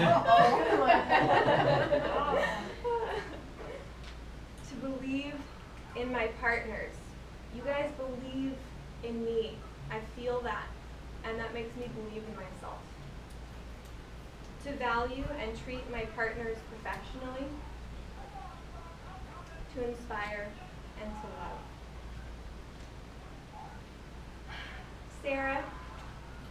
To believe in my partners. You guys believe in me. I feel that, and that makes me believe in myself. To value and treat my partners professionally. To inspire and to love. Sarah,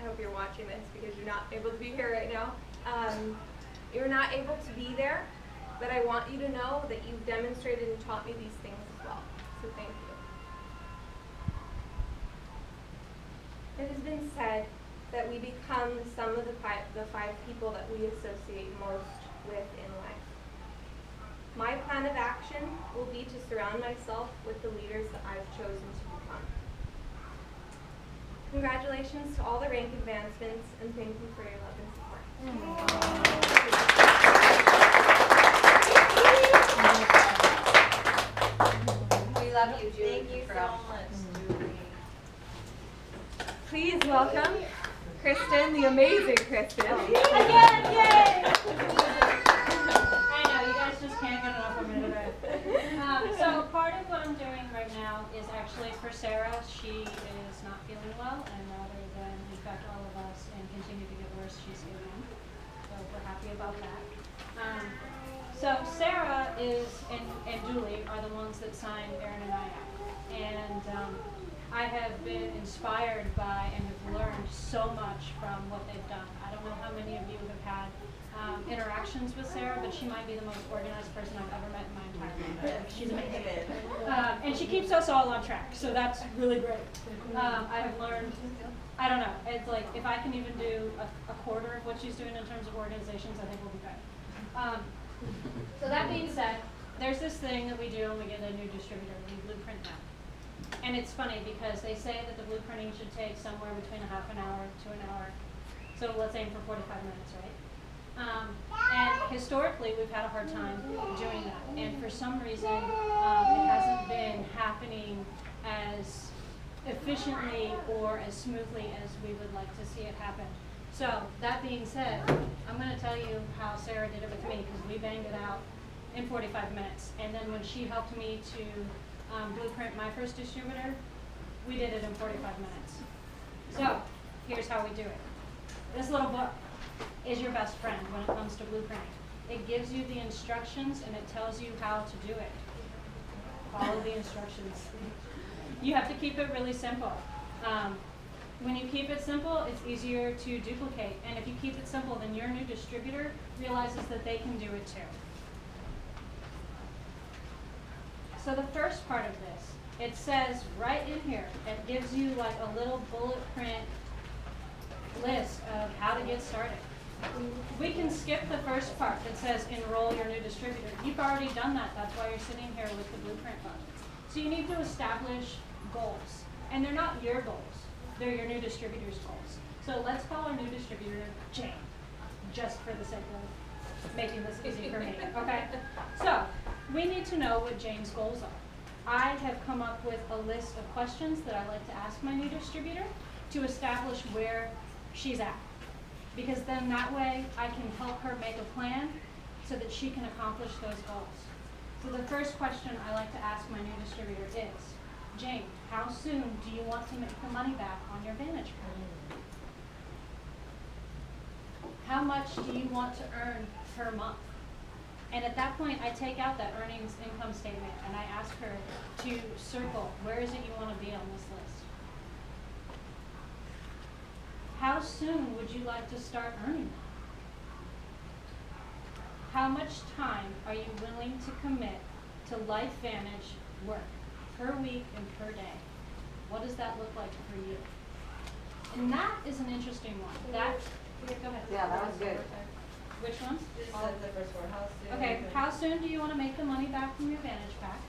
I hope you're watching this because you're not able to be here right now. You're not able to be there, but I want you to know that you've demonstrated and taught me these things as well. So thank you. It has been said that we become the sum of the five people that we associate most with in life. My plan of action will be to surround myself with the leaders that I've chosen to become. Congratulations to all the rank advancements, and thank you for your love and support. We love you, Julie. Thank you so much, Julie. Please welcome Kristen, the amazing Kristen. Again, yay! I know, you guys just can't get enough of me today. So part of what I'm doing right now is actually for Sarah. She is not feeling well, and rather than infect all of us and continue to get worse, she's getting in. So we're happy about that. So Sarah and Julie are the ones that signed Aaron and I out. And I have been inspired by and have learned so much from what they've done. I don't know how many of you have had interactions with Sarah, but she might be the most organized person I've ever met in my entire life. She's amazing. And she keeps us all on track, so that's really great. I have learned, I don't know, it's like if I can even do a quarter of what she's doing in terms of organizations, I think we'll be good. So that being said, there's this thing that we do when we get a new distributor, we blueprint them. And it's funny because they say that the blueprinting should take somewhere between a half an hour to an hour. So let's aim for 45 minutes, right? And historically, we've had a hard time doing that. And for some reason, it hasn't been happening as efficiently or as smoothly as we would like to see it happen. So that being said, I'm going to tell you how Sarah did it with me because we banged it out in 45 minutes. And then when she helped me to blueprint my first distributor, we did it in 45 minutes. So here's how we do it. This little book is your best friend when it comes to blueprinting. It gives you the instructions and it tells you how to do it. Follow the instructions. You have to keep it really simple. When you keep it simple, it's easier to duplicate. And if you keep it simple, then your new distributor realizes that they can do it too. So the first part of this, it says right in here, it gives you like a little bullet print list of how to get started. We can skip the first part that says enroll your new distributor. You've already done that. That's why you're sitting here with the blueprint book. So you need to establish goals. And they're not your goals. They're your new distributor's goals. So let's call our new distributor Jane, just for the sake of making this easy for me, okay? So we need to know what Jane's goals are. I have come up with a list of questions that I like to ask my new distributor to establish where she's at. Because then that way I can help her make a plan so that she can accomplish those goals. So the first question I like to ask my new distributor is, Jane, how soon do you want to make the money back on your Vantage plan? How much do you want to earn per month? And at that point, I take out that earnings income statement and I ask her to circle, where is it you want to be on this list? How soon would you like to start earning that? How much time are you willing to commit to LifeVantage work per week and per day? What does that look like for you? And that is an interesting one. Go ahead. Yeah, that was good. Which ones? Just the first one. How soon? Okay, how soon do you want to make the money back from your Vantage pack?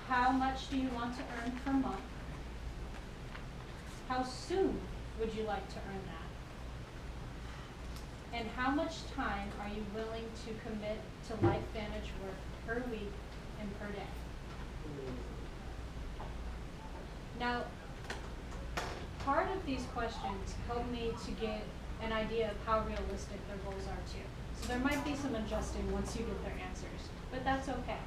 How much do you want to earn per month? How soon would you like to earn that? And how much time are you willing to commit to LifeVantage work per week and per day? Now, part of these questions help me to get an idea of how realistic their goals are too. So there might be some adjusting once you get their answers, but that's okay.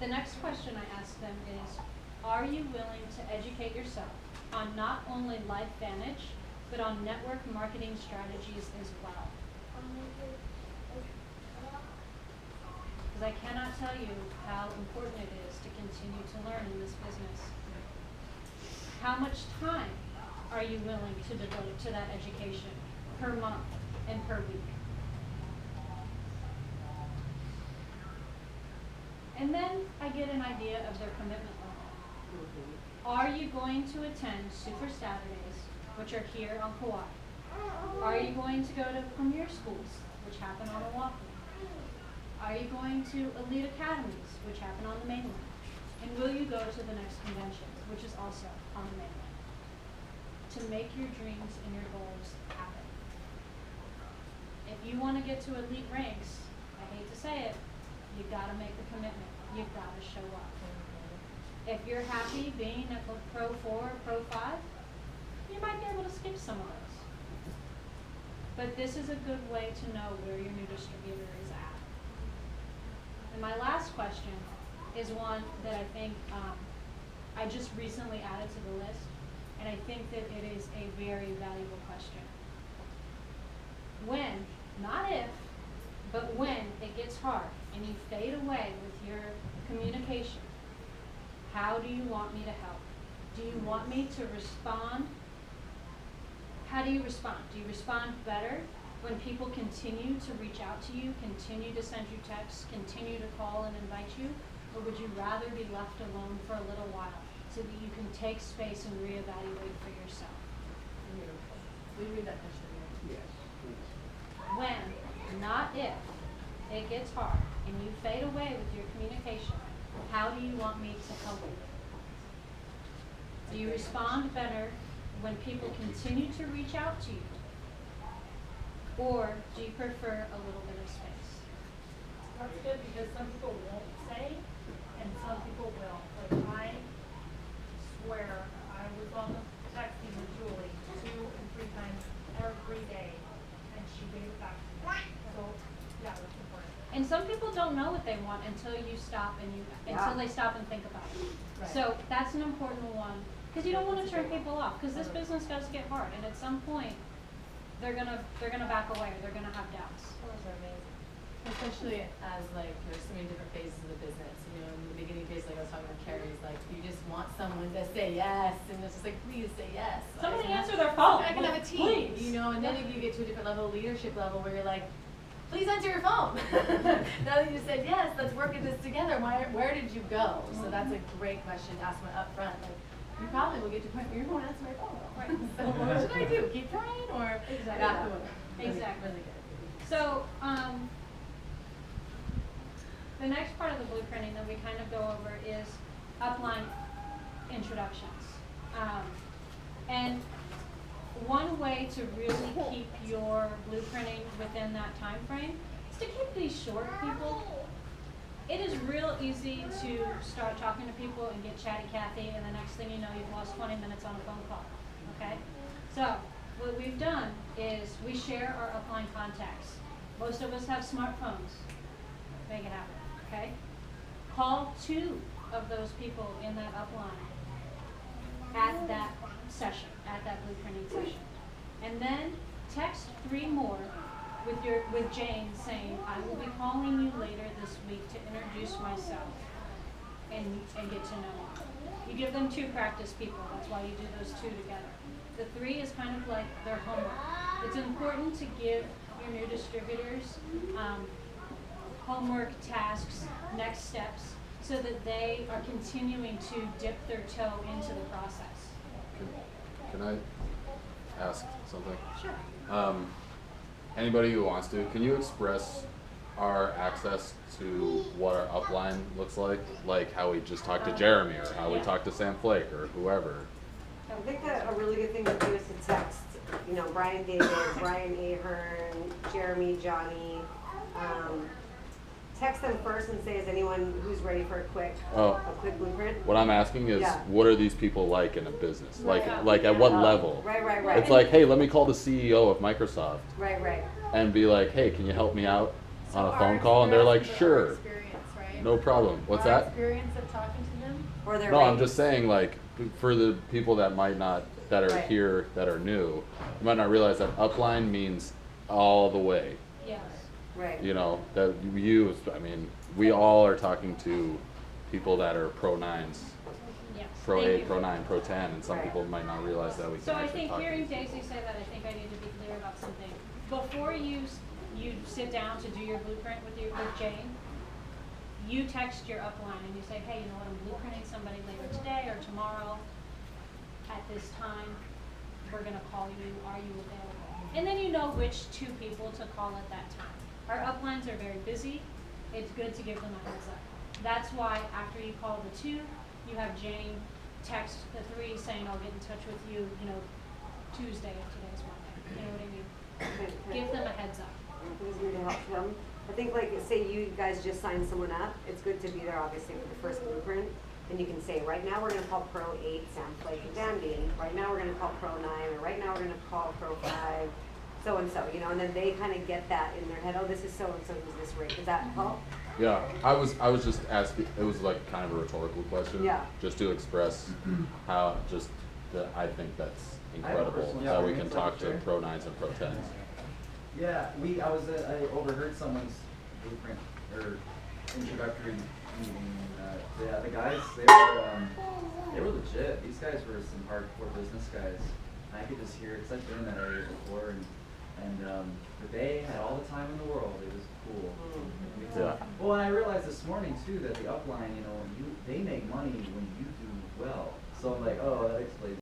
The next question I ask them is, are you willing to educate yourself on not only LifeVantage, but on network marketing strategies as well? Because I cannot tell you how important it is to continue to learn in this business. How much time are you willing to devote to that education per month and per week? And then I get an idea of their commitment level. Are you going to attend Super Saturdays, which are here on Kauai? Are you going to go to Premier Schools, which happen on Oahu? Are you going to Elite Academies, which happen on the mainland? And will you go to the next convention, which is also on the mainland? To make your dreams and your goals happen. If you want to get to elite ranks, I hate to say it, you gotta make the commitment. You've gotta show up. If you're happy being at Pro 4 or Pro 5, you might be able to skip some of those. But this is a good way to know where your new distributor is at. And my last question is one that I think I just recently added to the list, and I think that it is a very valuable question. When, not if, but when it gets hard and you fade away with your communication, how do you want me to help? Do you want me to respond? How do you respond? Do you respond better when people continue to reach out to you, continue to send you texts, continue to call and invite you? Or would you rather be left alone for a little while so that you can take space and reevaluate for yourself? Beautiful. Will you read that question again? Yes, please. When, not if, it gets hard and you fade away with your communication, how do you want me to help you? Do you respond better when people continue to reach out to you? Or do you prefer a little bit of space? That's good because some people won't say and some people will. Like I swear I was on the texting with Julie 2 and 3 times every day and she gave it back to me. So yeah, that's important. And some people don't know what they want until you stop and until they stop and think about it. Right. So that's an important one because you don't want to turn people off because this business does get hard and at some point they're gonna back away or they're gonna have doubts. Those are amazing. Especially as like there's so many different phases of the business. You know, in the beginning phase, like I was talking with Carrie's, like you just want someone to say yes, and it's just like please say yes. Somebody Like, answer their phone. I can have a team. Please. You know, and then if you get to a different level, leadership level, where you're like, please answer your phone. Now that you said yes, let's work at this together. Where did you go? So that's a great question to ask one up front. Like, you probably will get to a point where you won't answer my phone. Right. So what should I do? Keep trying or Exactly. not doing it? Exactly. Really good. So, the next part of the blueprinting that we kind of go over is upline introductions. And one way to really keep your blueprinting within that time frame is to keep these short, people. It is real easy to start talking to people and get chatty Cathy, and the next thing you know, you've lost 20 minutes on a phone call, okay? So, what we've done is we share our upline contacts. Most of us have smartphones. Make it happen, okay? Call 2 of those people in that upline at that session, at that blueprinting session. And then text 3 more with Jane saying, I will be calling you later this week to introduce myself and get to know you. You give them 2 practice people. That's why you do those 2 together. The 3 is kind of like their homework. It's important to give your new distributors homework, tasks, next steps, so that they are continuing to dip their toe into the process. Can I ask something? Sure. Anybody who wants to, can you express our access to what our upline looks like how we just talked to Jeremy or how we Yeah. talked to Sam Flake or whoever? I think that a really good thing to do is to text, you know, Brian David, Brian Ahern, Jeremy, Johnny, text them first and say, is anyone who's ready for a quick blueprint? What I'm asking is, Yeah. what are these people like in a business? Like, Right. like at what level? Right. It's like, hey, let me call the CEO of Microsoft Right. and be like, hey, can you help me out So on a our phone call? And they're like, experience, our sure, experience, right? no problem. What's Our that? experience of talking to them. Or they're No, I'm ready. just saying, like, for the people that might not, that are Right. here, that are new, you might not realize that upline means all the way. Yes. Right. You know, that you, I mean, we all are talking to people that are pro 9s, Yes. pro Thank 8, you. pro 9, pro 10, and some Right. people might not realize that we can So I actually think talk to hearing these people. Daisy say that, I think I need to be clear about something. Before you sit down to do your blueprint with Jane, you text your upline and you say, hey, you know what, I'm blueprinting somebody later today or tomorrow at this time. We're gonna call you, are you available? And then you know which 2 people to call at that time. Our uplines are very busy. It's good to give them a heads up. That's why after you call the 2, you have Jane text the 3 saying, I'll get in touch with you, Tuesday if today's Monday. You know what I mean? Give them a heads up. It's good to help them. I think, like, say you guys just signed someone up, it's good to be there, obviously, with the first blueprint. And you can say, right now we're gonna call Pro 8 Sam Flake and Dandy. Right now we're gonna call Pro 9, or right now we're gonna call Pro 5, so and so, and then they kind of get that in their head. Oh, this is so and so who's this rate. Does that help? Yeah, I was just asking, it was like kind of a rhetorical question. Yeah. Just to express how, just that I think that's I have a incredible, personal that we can experience, talk to sure. pro 9s and pro 10s. Yeah, I overheard someone's blueprint or introductory meeting. The guys, they were legit. These guys were some hardcore business guys. I could just hear it, 'cause I've been in that area before, and they had all the time in the world. It was cool. Yeah. Well, and I realized this morning too that the upline, they make money when you do well. So I'm like, oh, that explains